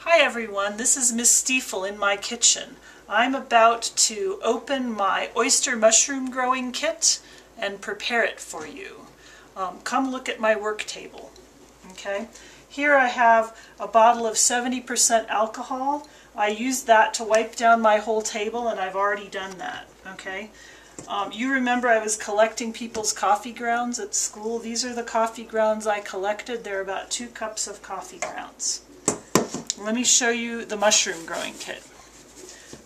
Hi everyone, this is Miss Stiefel in my kitchen. I'm about to open my oyster mushroom growing kit and prepare it for you. Come look at my work table. Okay, here I have a bottle of 70% alcohol. I used that to wipe down my whole table and I've already done that. Okay, you remember I was collecting people's coffee grounds at school. These are the coffee grounds I collected. They're about 2 cups of coffee grounds. Let me show you the mushroom growing kit.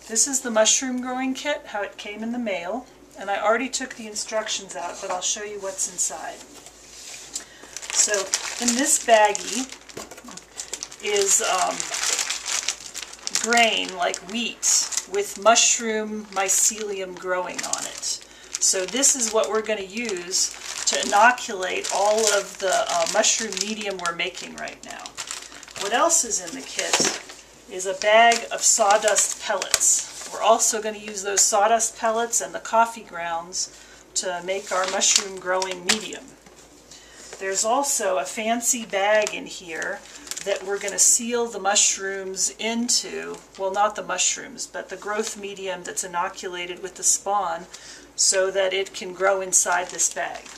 This is the mushroom growing kit, how it came in the mail, and I already took the instructions out, but I'll show you what's inside. So in this baggie is grain like wheat with mushroom mycelium growing on it. So this is what we're going to use to inoculate all of the mushroom medium we're making right now. What else is in the kit is a bag of sawdust pellets. We're also going to use those sawdust pellets and the coffee grounds to make our mushroom growing medium. There's also a fancy bag in here that we're going to seal the mushrooms into, well, not the mushrooms, but the growth medium that's inoculated with the spawn so that it can grow inside this bag.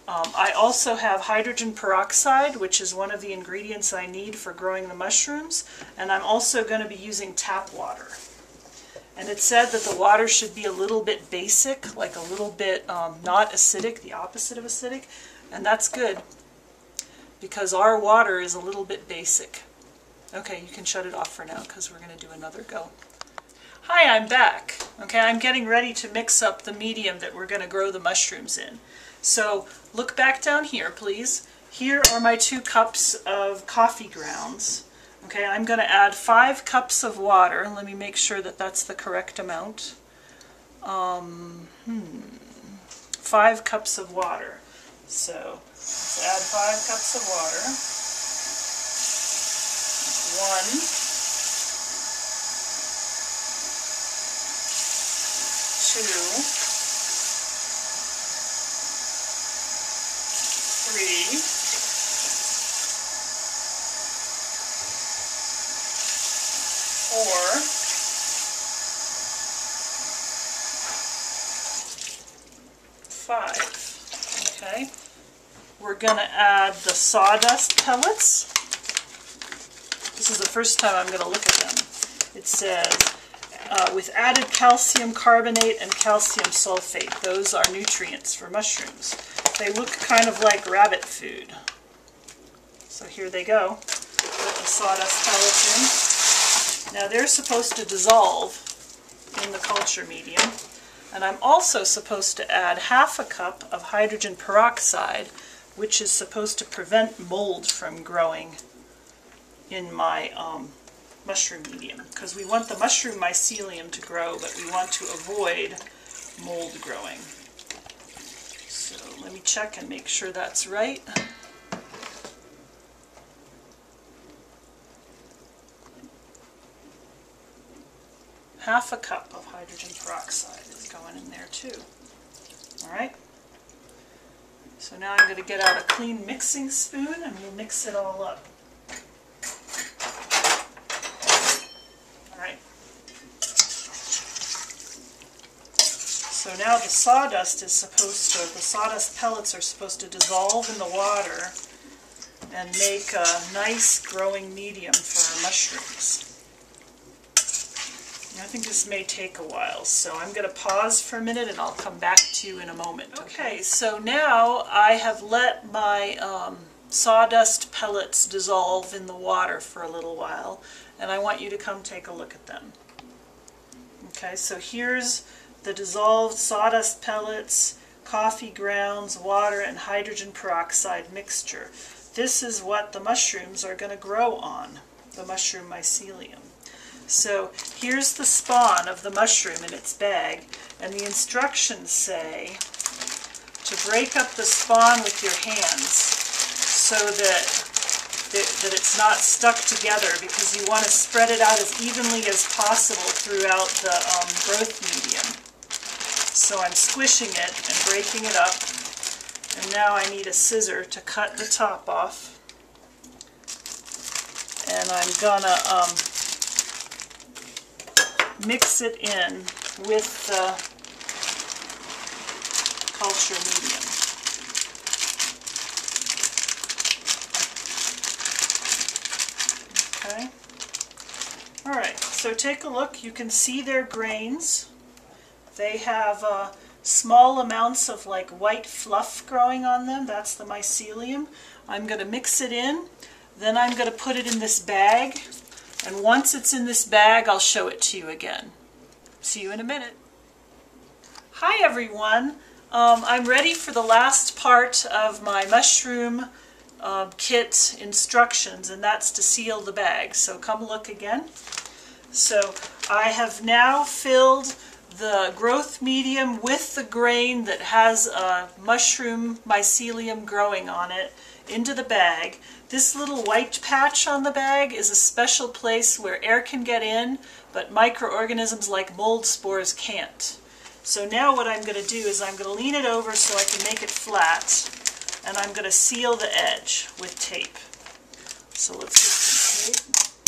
I also have hydrogen peroxide, which is one of the ingredients I need for growing the mushrooms, and I'm also going to be using tap water. And it said that the water should be a little bit basic, like a little bit not acidic, the opposite of acidic, and that's good because our water is a little bit basic. Okay, you can shut it off for now because we're going to do another go. Hi, I'm back. Okay, I'm getting ready to mix up the medium that we're going to grow the mushrooms in. So look back down here, please. Here are my 2 cups of coffee grounds. Okay, I'm going to add 5 cups of water. Let me make sure that that's the correct amount. 5 cups of water. So let's add 5 cups of water. 1, 2, 3, 4, 5. Okay. We're going to add the sawdust pellets. This is the first time I'm going to look at them. It says, with added calcium carbonate and calcium sulfate. Those are nutrients for mushrooms. They look kind of like rabbit food. So here they go. Put the sawdust pellets in. Now they're supposed to dissolve in the culture medium. And I'm also supposed to add ½ a cup of hydrogen peroxide, which is supposed to prevent mold from growing in my mushroom medium. Because we want the mushroom mycelium to grow, but we want to avoid mold growing. So let me check and make sure that's right. ½ a cup of hydrogen peroxide is going in there too. Alright? So now I'm going to get out a clean mixing spoon and we'll mix it all up. Alright. So now the sawdust is supposed to, the sawdust pellets are supposed to dissolve in the water and make a nice growing medium for our mushrooms. I think this may take a while, so I'm going to pause for a minute and I'll come back to you in a moment. Okay, so now I have let my sawdust pellets dissolve in the water for a little while, and I want you to come take a look at them. Okay, so here's the dissolved sawdust pellets, coffee grounds, water, and hydrogen peroxide mixture. This is what the mushrooms are going to grow on, the mushroom mycelium. So here's the spawn of the mushroom in its bag, and the instructions say to break up the spawn with your hands so that it's not stuck together, because you want to spread it out as evenly as possible throughout the growth medium. So I'm squishing it and breaking it up, and now I need a scissor to cut the top off. and I'm gonna mix it in with the culture medium. Okay. Alright, so take a look. You can see their grains. They have small amounts of like white fluff growing on them. That's the mycelium. I'm going to mix it in. Then I'm going to put it in this bag. And once it's in this bag, I'll show it to you again. See you in a minute. Hi everyone. I'm ready for the last part of my mushroom kit instructions, and that's to seal the bag. So come look again. So I have now filled the growth medium with the grain that has a mushroom mycelium growing on it into the bag. This little white patch on the bag is a special place where air can get in, but microorganisms like mold spores can't. So now what I'm going to do is I'm going to lean it over so I can make it flat, and I'm going to seal the edge with tape. So let's get some tape.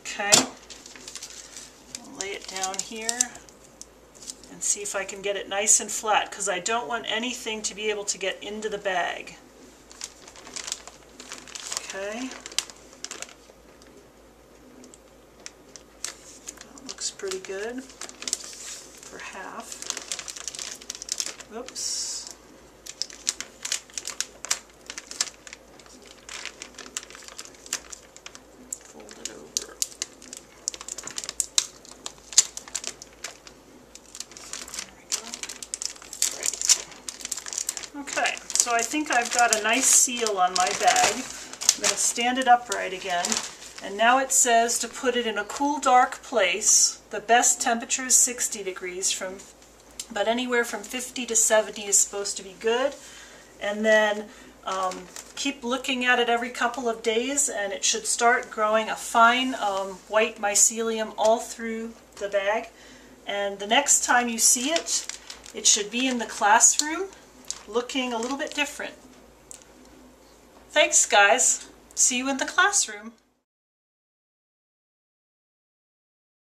Okay. I'll lay it down here and see if I can get it nice and flat, because I don't want anything to be able to get into the bag. Okay. That looks pretty good for half. Oops. Fold it over. There we go. Okay, so I think I've got a nice seal on my bag. I'm going to stand it upright again. And now it says to put it in a cool, dark place. The best temperature is 60 degrees, but anywhere from 50 to 70 is supposed to be good. And then keep looking at it every couple of days, and it should start growing a fine white mycelium all through the bag. And the next time you see it, it should be in the classroom looking a little bit different. Thanks, guys. See you in the classroom.